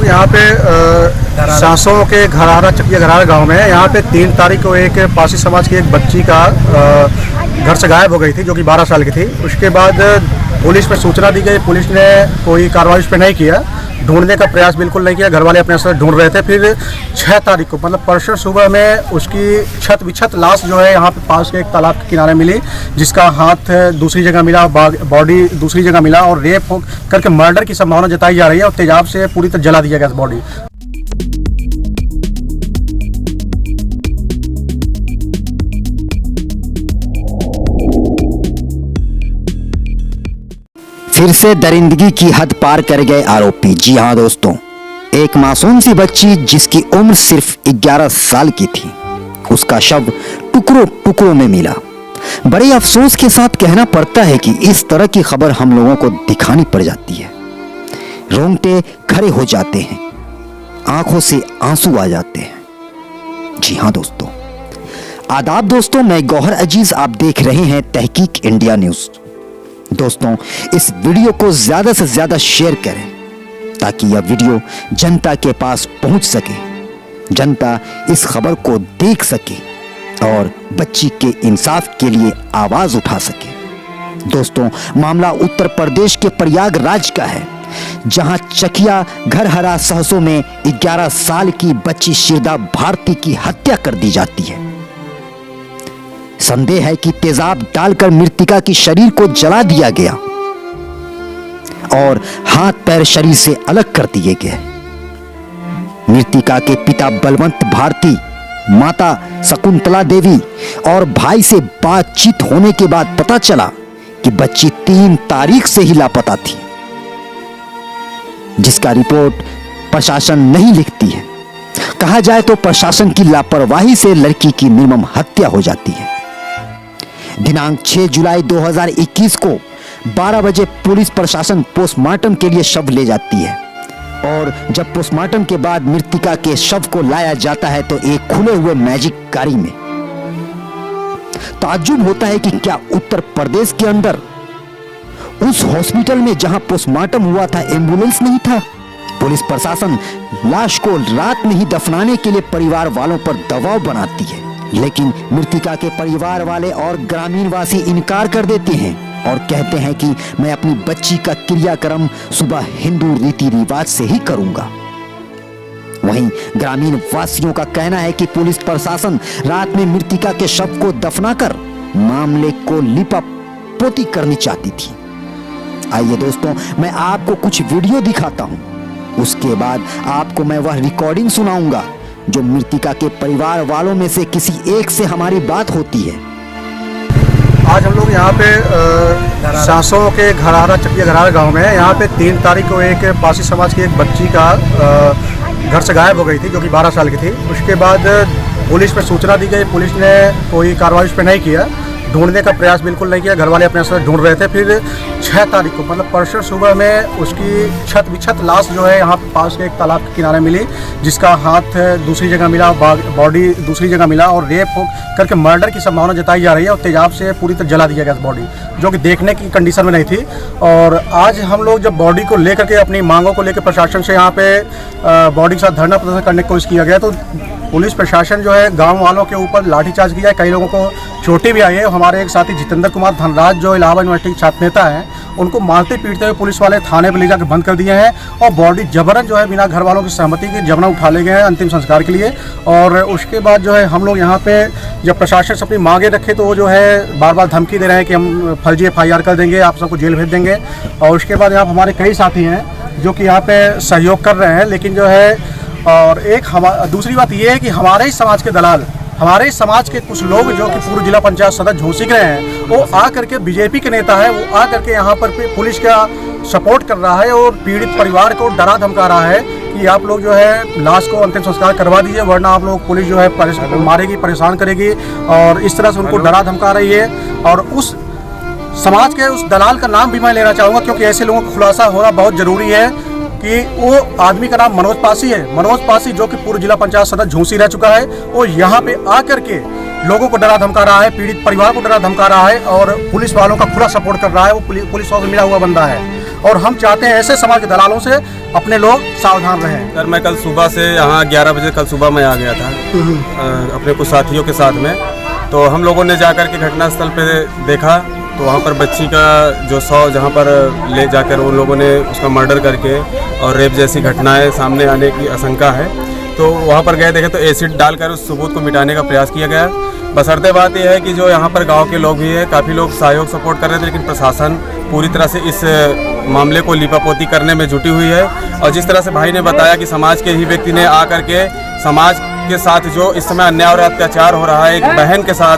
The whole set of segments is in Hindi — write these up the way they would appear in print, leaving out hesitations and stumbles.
यहाँ पे सांसों के घरारा चकिया घरारा गांव में है। यहाँ पे 3 तारीख को एक पासी समाज की एक बच्ची का घर से गायब हो गई थी, जो कि 12 साल की थी। उसके बाद पुलिस में सूचना दी गई, पुलिस ने कोई कार्रवाई उस पर नहीं किया, ढूंढने का प्रयास बिल्कुल नहीं किया। घर वाले अपने से ढूंढ रहे थे। फिर 6 तारीख को मतलब परसों सुबह में उसकी छत विछत लाश जो है यहाँ पे पास के एक तालाब के किनारे मिली, जिसका हाथ दूसरी जगह मिला, बॉडी दूसरी जगह मिला और रेप करके मर्डर की संभावना जताई जा रही है और तेजाब से पूरी तरह जला दिया गया बॉडी। फिर से दरिंदगी की हद पार कर गए आरोपी। जी हां दोस्तों, एक मासूम सी बच्ची जिसकी उम्र सिर्फ 11 साल की थी, उसका शव टुकड़ों टुकड़ों में मिला। बड़े अफसोस के साथ कहना पड़ता है कि इस तरह की खबर हम लोगों को दिखानी पड़ जाती है। रोंगटे खड़े हो जाते हैं, आंखों से आंसू आ जाते हैं। जी हां दोस्तों, आदाब दोस्तों, मैं गौहर अजीज, आप देख रहे हैं तहकीक इंडिया न्यूज। दोस्तों, इस वीडियो को ज्यादा से ज्यादा शेयर करें ताकि यह वीडियो जनता के पास पहुंच सके, जनता इस खबर को देख सके और बच्ची के इंसाफ के लिए आवाज उठा सके। दोस्तों, मामला उत्तर प्रदेश के प्रयागराज का है, जहां चकिया घरहरा सहसों में 11 साल की बच्ची शिरदा भारती की हत्या कर दी जाती है। संदेह है कि तेजाब डालकर मृतिका की शरीर को जला दिया गया और हाथ पैर शरीर से अलग कर दिए गए। मृतिका के पिता बलवंत भारती, माता शकुंतला देवी और भाई से बातचीत होने के बाद पता चला कि बच्ची 3 तारीख से ही लापता थी, जिसका रिपोर्ट प्रशासन नहीं लिखती है। कहा जाए तो प्रशासन की लापरवाही से लड़की की निर्मम हत्या हो जाती है। दिनांक 6 जुलाई 2021 को 12 बजे पुलिस प्रशासन पोस्टमार्टम के लिए शव ले जाती है और जब पोस्टमार्टम के बाद मृतिका के शव को लाया जाता है तो एक खुले हुए मैजिक गाड़ी में। ताज्जुब होता है कि क्या उत्तर प्रदेश के अंदर उस हॉस्पिटल में जहां पोस्टमार्टम हुआ था एम्बुलेंस नहीं था। पुलिस प्रशासन लाश को रात में ही दफनाने के लिए परिवार वालों पर दबाव बनाती है, लेकिन मृतिका के परिवार वाले और ग्रामीण वासी इनकार कर देते हैं और कहते हैं कि मैं अपनी बच्ची का क्रियाक्रम सुबह हिंदू रीति रिवाज से ही करूंगा। वहीं ग्रामीण वासियों का कहना है कि पुलिस प्रशासन रात में मृतिका के शव को दफनाकर मामले को लिपापोती करनी चाहती थी। आइए दोस्तों, मैं आपको कुछ वीडियो दिखाता हूं, उसके बाद आपको मैं वह रिकॉर्डिंग सुनाऊंगा जो मृतिका के परिवार वालों में से किसी एक से हमारी बात होती है। आज हम लोग यहाँ पे सांसों के घरारा चकिया घरारा गांव में है। यहाँ पे 3 तारीख को एक पासी समाज की एक बच्ची का घर से गायब हो गई थी, जो कि 12 साल की थी। उसके बाद पुलिस में सूचना दी गई, पुलिस ने कोई कार्रवाई उस पर नहीं किया, ढूंढने का प्रयास बिल्कुल नहीं किया। घर वाले अपने से ढूंढ रहे थे। फिर 6 तारीख को मतलब परसों सुबह में उसकी छत विछत लाश जो है यहाँ पास के एक तालाब के किनारे मिली, जिसका हाथ दूसरी जगह मिला, बॉडी दूसरी जगह मिला और रेप करके मर्डर की संभावना जताई जा रही है और तेजाब से पूरी तरह जला दिया गया बॉडी, जो कि देखने की कंडीशन में नहीं थी। और आज हम लोग जब बॉडी को लेकर के अपनी मांगों को लेकर प्रशासन से यहाँ पे बॉडी के साथ धरना प्रदर्शन करने की कोशिश किया गया, तो पुलिस प्रशासन जो है गांव वालों के ऊपर लाठीचार्ज किया है। कई लोगों को चोटें भी आई है। हमारे एक साथी जितेंद्र कुमार धनराज जो इलाहाबाद यूनिवर्सिटी के छात्र नेता हैं, उनको मारते पीटते हुए पुलिस वाले थाने पर ले जाकर बंद कर दिए हैं और बॉडी जबरन जो है बिना घर वालों की सहमति के जबरन उठा ले गए हैं अंतिम संस्कार के लिए। और उसके बाद जो है हम लोग यहाँ पे जब प्रशासन से अपनी मांगे रखे तो वो जो है बार बार धमकी दे रहे हैं कि हम फर्जी FIR कर देंगे, आप सबको जेल भेज देंगे। और उसके बाद यहाँ हमारे कई साथी हैं जो कि यहाँ पे सहयोग कर रहे हैं, लेकिन जो है और एक दूसरी बात ये है कि हमारे ही समाज के दलाल, हमारे समाज के कुछ लोग जो कि पूर्व जिला पंचायत सदस्य झोंसी रहे हैं, वो आ करके बीजेपी के नेता है, वो आ करके यहाँ पर पुलिस का सपोर्ट कर रहा है और पीड़ित परिवार को डरा धमका रहा है कि आप लोग जो है लाश को अंतिम संस्कार करवा दीजिए, वरना आप लोग पुलिस जो है मारेगी, परेशान करेगी। और इस तरह से उनको डरा धमका रही है। और उस समाज के उस दलाल का नाम भी मैं लेना चाहूँगा, क्योंकि ऐसे लोगों का खुलासा होना बहुत ज़रूरी है। कि वो आदमी का नाम मनोज पासी है। मनोज पासी जो कि पूर्व जिला पंचायत सदस्य झूंसी रह चुका है, वो यहाँ पे आकर के लोगों को डरा धमका रहा है, पीड़ित परिवार को डरा धमका रहा है और पुलिस वालों का खुला सपोर्ट कर रहा है। वो पुलिस वालों से मिला हुआ बंदा है और हम चाहते हैं ऐसे समाज के दलालों से अपने लोग सावधान रहें। सर मैं कल सुबह से यहाँ 11 बजे कल सुबह मैं आ गया था अपने कुछ साथियों के साथ में। तो हम लोगों ने जाकर के घटनास्थल पे देखा तो वहाँ पर बच्ची का जो शव जहाँ पर ले जाकर उन लोगों ने उसका मर्डर करके और रेप जैसी घटनाएं सामने आने की आशंका है। तो वहाँ पर गए देखे तो एसिड डालकर उस सबूत को मिटाने का प्रयास किया गया। बशर्ते बात यह है कि जो यहाँ पर गांव के लोग भी हैं, काफ़ी लोग सहयोग सपोर्ट कर रहे थे, लेकिन प्रशासन पूरी तरह से इस मामले को लिपापोती करने में जुटी हुई है। और जिस तरह से भाई ने बताया कि समाज के ही व्यक्ति ने आकर के समाज के साथ जो इस समय अन्याय और अत्याचार हो रहा है, एक बहन के साथ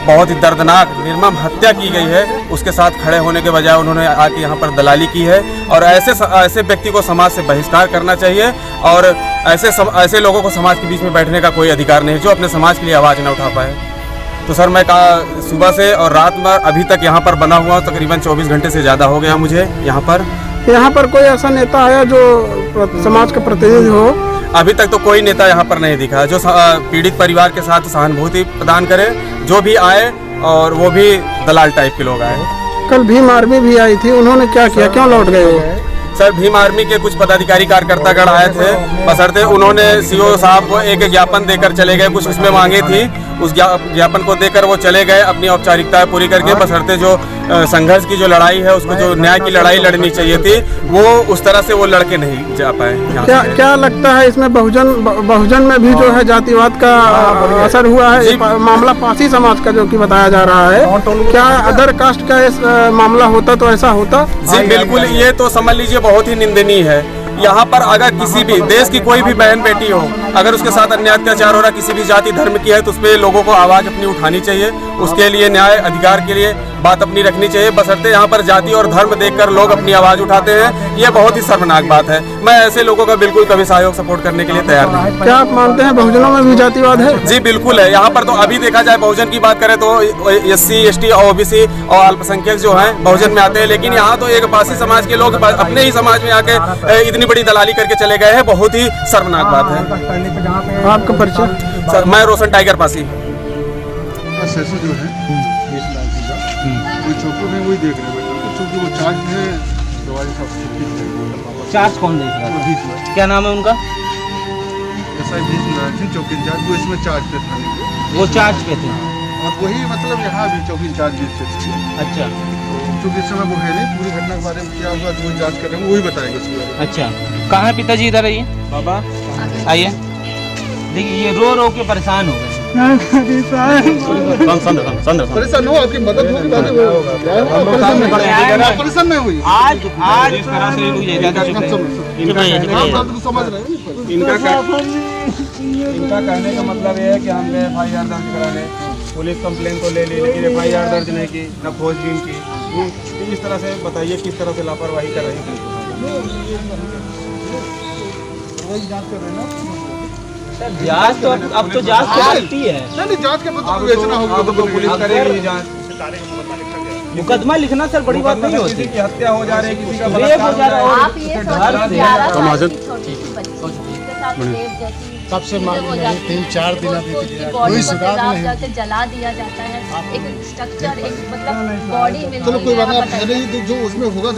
बहुत ही दर्दनाक निर्मम हत्या की गई है, उसके साथ खड़े होने के बजाय उन्होंने आके यहाँ पर दलाली की है। और ऐसे व्यक्ति को समाज से बहिष्कार करना चाहिए और ऐसे लोगों को समाज के बीच में बैठने का कोई अधिकार नहीं जो अपने समाज के लिए आवाज़ न उठा पाए। तो सर मैं सुबह से और रात में अभी तक यहाँ पर बना हुआ तकरीबन 24 घंटे से ज़्यादा हो गया मुझे यहाँ पर कोई ऐसा नेता आया जो समाज का प्रतिनिधि हो? अभी तक तो कोई नेता यहाँ पर नहीं दिखा जो पीड़ित परिवार के साथ सहानुभूति प्रदान करे। जो भी आए और वो भी दलाल टाइप के लोग आए। कल भीम आर्मी भी आई थी, उन्होंने क्या किया, क्यों लौट गए वो? सर भीम आर्मी के कुछ पदाधिकारी कार्यकर्तागण आए थे, बशर्ते उन्होंने सीओ साहब को एक ज्ञापन देकर चले गए, कुछ उसमें मांगे थी, उस ज्ञापन को देकर वो चले गए अपनी औपचारिकताएं पूरी करके। बशर्ते जो संघर्ष की जो लड़ाई है, उसको जो न्याय की लड़ाई लड़नी चाहिए थी, वो उस तरह से वो लड़के नहीं जा पाए। क्या लगता है इसमें बहुजन में भी जो है जातिवाद का असर हुआ है? मामला पासी समाज का जो कि बताया जा रहा है, क्या अदर कास्ट का इस मामला होता तो ऐसा होता? जी बिल्कुल, ये तो समझ लीजिए बहुत ही निंदनीय है। यहाँ पर अगर किसी भी देश की कोई भी बहन बेटी हो, अगर उसके साथ अन्याय अत्याचार हो रहा है, किसी भी जाति धर्म की है, तो उस पर लोगों को आवाज़ अपनी उठानी चाहिए, उसके लिए न्याय अधिकार के लिए बात अपनी रखनी चाहिए। बशर्ते यहाँ पर जाति और धर्म देखकर लोग अपनी आवाज़ उठाते हैं, ये बहुत ही शर्मनाक बात है। मैं ऐसे लोगों का बिल्कुल कभी सहयोग सपोर्ट करने के लिए तैयार नहीं। क्या आप मानते हैं बहुजनों में भी जातिवाद है? जी बिल्कुल है। यहाँ पर तो अभी देखा जाए बहुजन की बात करें तो SC ST और OBC और अल्पसंख्यक जो हैं बहुजन में आते हैं, लेकिन यहाँ तो एक पासी समाज के लोग अपने ही समाज में आके इतनी बड़ी दलाली करके चले गए हैं, बहुत ही शर्मनाक बात है। आपका परिचय? सर मैं रोशन टाइगर पासी। सेशन जो है चौकी में वही देख रहे हैं, चूँकि वो चार्ज है दवाई सब चार्ज कौन देख रहा है? क्या नाम है उनका? ऐसा ही चौकी इंचार्ज वो इसमें चार्ज पे था, वो चार्ज पे थे और वही मतलब यहाँ भी चौकी इंचार्ज भी थे। अच्छा, तो चूँकि इस समय वो है नहीं, पूरी घटना के बारे में क्या हुआ जो जांच कर रहे हैं वही बताएंगे उसके बारे में। अच्छा, कहाँ है पिताजी? इधर आइए बाबा, आइए। देखिए ये रो के परेशान हो गए। परेशान हो, आपकी मदद होगी, परेशान नहीं हुई। आज इस तरह से समझ रहे हैं। इनका कहने का मतलब ये है कि हमने FIR दर्ज कराने, पुलिस कंप्लेन तो ले ली, लेकिन FIR दर्ज नहीं की, न खोजबीन की। इस तरह से बताइए किस तरह से लापरवाही कर रही है। जांच तो अब तो जांच तो चलती है। नहीं जांच के बाद तो बेचना होगा, तो पुलिस करेगी जांच। मुकदमा लिखना सर बड़ी बात नहीं होती। की हत्या हो जा रही है, किसी का रेप हो जा रहा है। आप ये सोचिए 11 साल की छोटी सी बच्ची जिसके साथ रेप जैसी सबसे मालूम नहीं, 3-4 दिन अभी बॉडी को जला दिया जाता है। एक स्ट्रक्चर, एक मतलब बॉडी में चलो कोई बात नहीं, जो उसमें होगा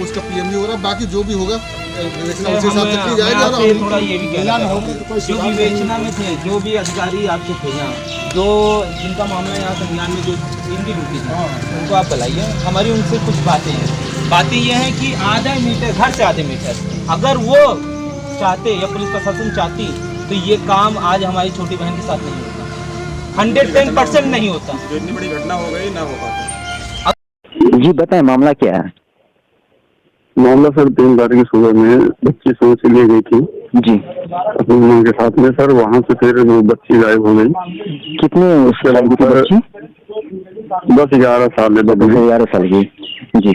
उसका PMV होगा, बाकी जो भी होगा उसी हिसाब से की जाएगी। थोड़ा ये भी कहना है जो भी बेचना में थे, जो भी अधिकारी आपके थे यहाँ, जो जिनका मामला यहाँ संज्ञान में जो इनकी ड्यूटी थी, उनको आप बुलाइए। हमारी उनसे कुछ बातें हैं। बातें ये हैं कि आधा मीटर घर से आधे मीटर अगर वो चाहते या पुलिस प्रशासन चाहती तो ये काम आज हमारी छोटी बहन के साथ नहीं होता, 110% नहीं होता। जो इतनी बड़ी घटना हो गई ना हो पाता। जी बताएं मामला क्या है? मामला सर 3 तारीख की सुबह में बच्ची सोच से ले गई थी जी अपनी माँ के साथ में सर। वहाँ से फिर वो बच्ची गायब हो गई। कितने उसके बाद की बच्ची? 10-11 साल है। 11 साल की जी।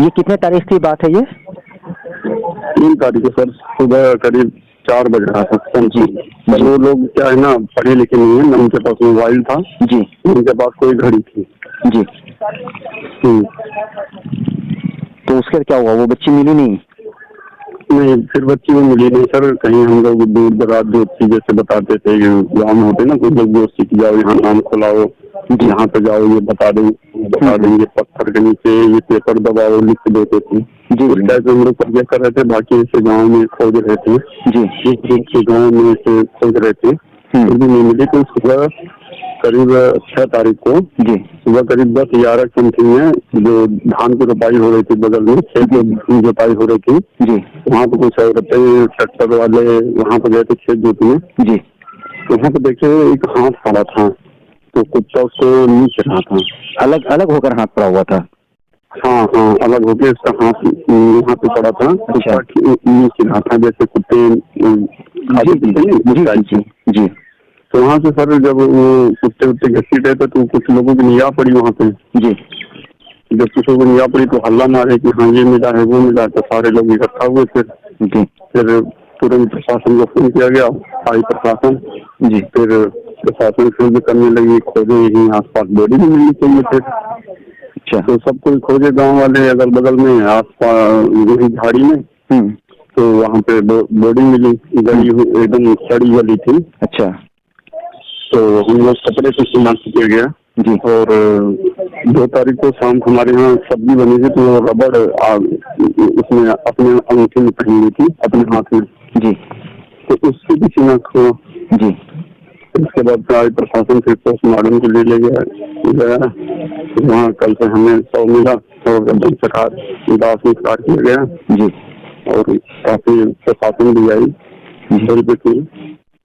ये कितने तारीख की बात है? ये 3 तारीख को सर सुबह करीब 4 बजे रहा था जी। वो लोग क्या है ना, पढ़े लिखे नहीं है, न उनके पास मोबाइल था जी, उनके पास कोई घड़ी थी जी। तो उसके क्या हुआ, वो बच्ची मिली नहीं? नहीं, फिर बच्ची वो मिली नहीं सर। कहीं हम लोग दूर दराज जो चीजें से बताते थे, गाँव में होते ना कुछ लोग, जो सीख जाओ, यहाँ नाम खुलाओ, यहाँ पे जाओ, ये बता देंगे, पत्थर के नीचे ये पेपर दबाओ, लिख देते थे जी। इस टाइप हम लोग प्रक्रिया कर रहे थे। बाकी ऐसे गाँव में खोज रहे थे जी, एक रूप से गाँव में ऐसे खोज रहे थे, फिर भी नहीं मिली। तो सुबह करीब 6 तारीख को जी, सुबह करीब 10-11 समथिंग में जो धान की रोपाई हो रही थी, बगल में खेत में जोताई हो रही थी जी, वहाँ पे कुछ औरतें ट्रैक्टर वाले वहाँ पे गए थे खेत जोतने जी। वहाँ पे देखे एक हाथ पड़ा था, तो कुत्ता उसको नीचे रहा था, अलग अलग होकर हाथ पड़ा हुआ था। हाँ हाँ, अलग होके उसका हाथ यहाँ पे पड़ा था, नीचे रहा था, जैसे कुत्ते खाते पीते जी जी। तो वहाँ से सर जब वो कुत्ते उत्ते घसीट रहे थे तो कुछ लोगों की निगाह पड़ी वहाँ पे जी। जब कुछ लोगों की निगाह पड़ी तो हल्ला मारे कि हाँ ये मिला है, वो मिला है, तो सारे लोग इकट्ठा हुए। फिर तुरंत प्रशासन को फोन किया गया, आई प्रशासन जी। फिर प्रशासन फिर भी करने लगी खोजे, यही आसपास बॉडी भी मिलनी चाहिए। फिर तो सब कोई खोजे, गाँव वाले अगल बगल में, आसपास वही झाड़ी में, तो वहाँ पे बॉडी मिली, गली एकदम सड़ी वाली थी। अच्छा, तो हम लोग कपड़े से शिनाख्त किया गया जी। और 2 तारीख को शाम को हमारे यहाँ सब्जी बनी थी, तो रबड़ उसमें अपने अंगूठे में पहनी हुई थी, अपने हाथ में जी, तो उससे भी शिनाख्त हुआ जी। उसके बाद प्रशासन फिर पोस्टमार्टम के लिए ले गया। वहाँ कल से हमें 100 मिला और एकदम सरकार दाह संस्कार किया गया जी। और काफी प्रशासन भी आई की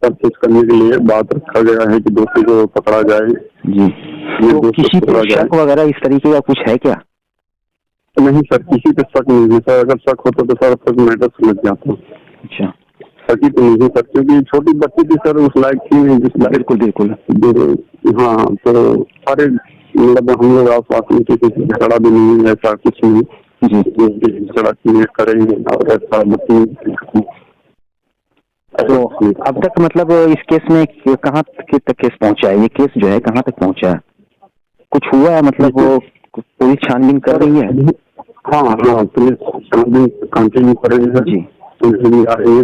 सब कुछ करने के लिए बात रखा गया है कि दोषी को पकड़ा जाए जी। तो किसी पे शक वगैरह इस तरीके का कुछ है क्या? नहीं सर, किसी पे शक नहीं है सर। अगर शक होता तो सर सब मैटर समझ जाता। अच्छा, शक ही तो नहीं है सर, क्योंकि छोटी बच्ची थी सर, उस लायक थी नहीं जिस लायक। बिल्कुल बिल्कुल हाँ। तो सारे मतलब हम लोग आस पास में किसी झगड़ा भी नहीं है, ऐसा कुछ नहीं जी। झगड़ा करेंगे और ऐसा बच्ची। तो अब तक मतलब इस केस में कहाँ तक केस पहुंचा है? ये केस जो है कहाँ तक पहुंचा है? कुछ हुआ है मतलब वो पुलिस छानबीन कर रही है? हाँ हाँ, पुलिस छानबीन कंटिन्यू कर रही है जी। पुलिस भी आ रही है,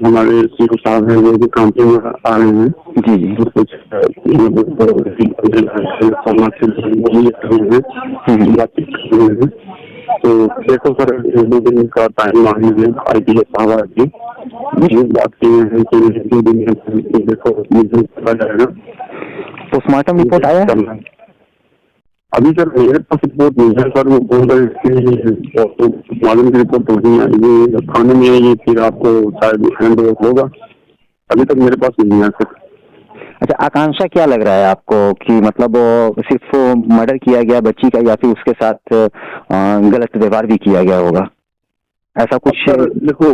हमारे सीओ साहब है वो भी कंटिन्यू आ रहे हैं जी जी। कुछ तो देखो सर, 2 दिन का टाइम मांगे IPS साहब की बात की है कि 2 दिन में देखो मुझे पता जाएगा। पोस्टमार्टम रिपोर्ट आया अभी सर? मेरे पास रिपोर्ट नहीं है सर। वो बोल रहे थे पोस्टमार्टम की रिपोर्ट तो नहीं आएगी, थाने में आएगी, फिर आपको शायद हैंड ओवर होगा। अभी तक मेरे पास नहीं है सर। अच्छा, आकांक्षा क्या लग रहा है आपको कि मतलब सिर्फ मर्डर किया गया बच्ची का, या फिर उसके साथ गलत व्यवहार भी किया गया होगा, ऐसा कुछ? देखो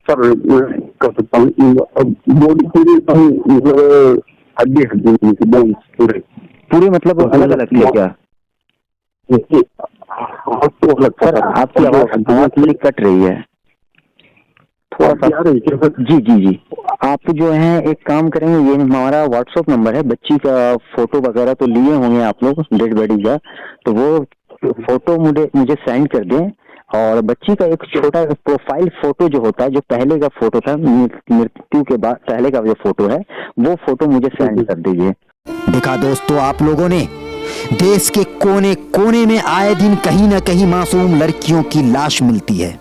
सर, मैं कह सकता हूँ बॉडी पूरी मतलब हड्डी पूरे मतलब अलग अलग किया क्या? सर आपकी आवाज कट रही है थोड़ा सा जी जी जी। आप जो है एक काम करेंगे, ये हमारा व्हाट्सएप नंबर है, बच्ची का फोटो वगैरह तो लिए होंगे आप लोग डेड बॉडी का, तो वो फोटो मुझे सेंड कर दें। और बच्ची का एक छोटा प्रोफाइल फोटो जो होता है, जो पहले का फोटो था मृत्यु के बाद, पहले का जो फोटो है वो फोटो मुझे सेंड कर दीजिए। देखा दोस्तों आप लोगों ने, देश के कोने कोने में आए दिन कहीं ना कहीं मासूम लड़कियों की लाश मिलती है,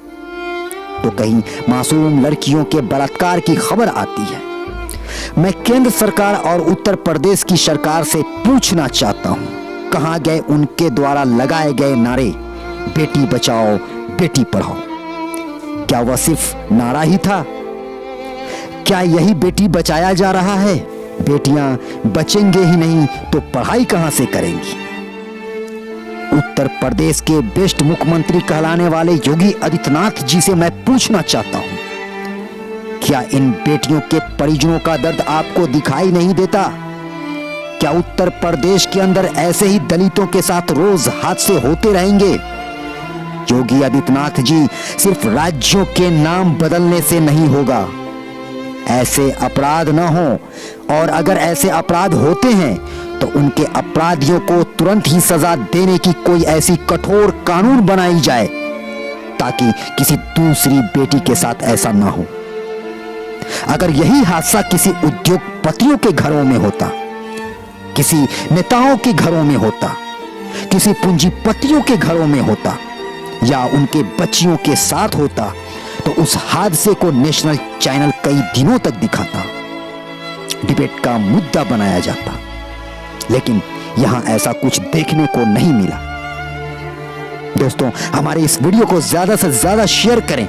तो कहीं मासूम लड़कियों के बलात्कार की खबर आती है। मैं केंद्र सरकार और उत्तर प्रदेश की सरकार से पूछना चाहता हूं, कहां गए उनके द्वारा लगाए गए नारे बेटी बचाओ बेटी पढ़ाओ? क्या वह सिर्फ नारा ही था? क्या यही बेटी बचाया जा रहा है? बेटियां बचेंगे ही नहीं तो पढ़ाई कहां से करेंगी? उत्तर प्रदेश के बेस्ट मुख्यमंत्री कहलाने वाले योगी आदित्यनाथ जी से मैं पूछना चाहता हूं, क्या इन बेटियों के परिजनों का दर्द आपको दिखाई नहीं देता? क्या उत्तर प्रदेश के अंदर ऐसे ही दलितों के साथ रोज हादसे होते रहेंगे? योगी आदित्यनाथ जी, सिर्फ राज्यों के नाम बदलने से नहीं होगा, ऐसे अपराध न हो, और अगर ऐसे अपराध होते हैं तो उनके अपराधियों को तुरंत ही सजा देने की कोई ऐसी कठोर कानून बनाई जाए ताकि किसी दूसरी बेटी के साथ ऐसा ना हो। अगर यही हादसा किसी उद्योगपतियों के घरों में होता, किसी नेताओं के घरों में होता, किसी पूंजीपतियों के घरों में होता या उनके बच्चियों के साथ होता तो उस हादसे को नेशनल चैनल कई दिनों तक दिखाता, डिबेट का मुद्दा बनाया जाता। लेकिन यहां ऐसा कुछ देखने को नहीं मिला। दोस्तों, हमारे इस वीडियो को ज्यादा से ज्यादा शेयर करें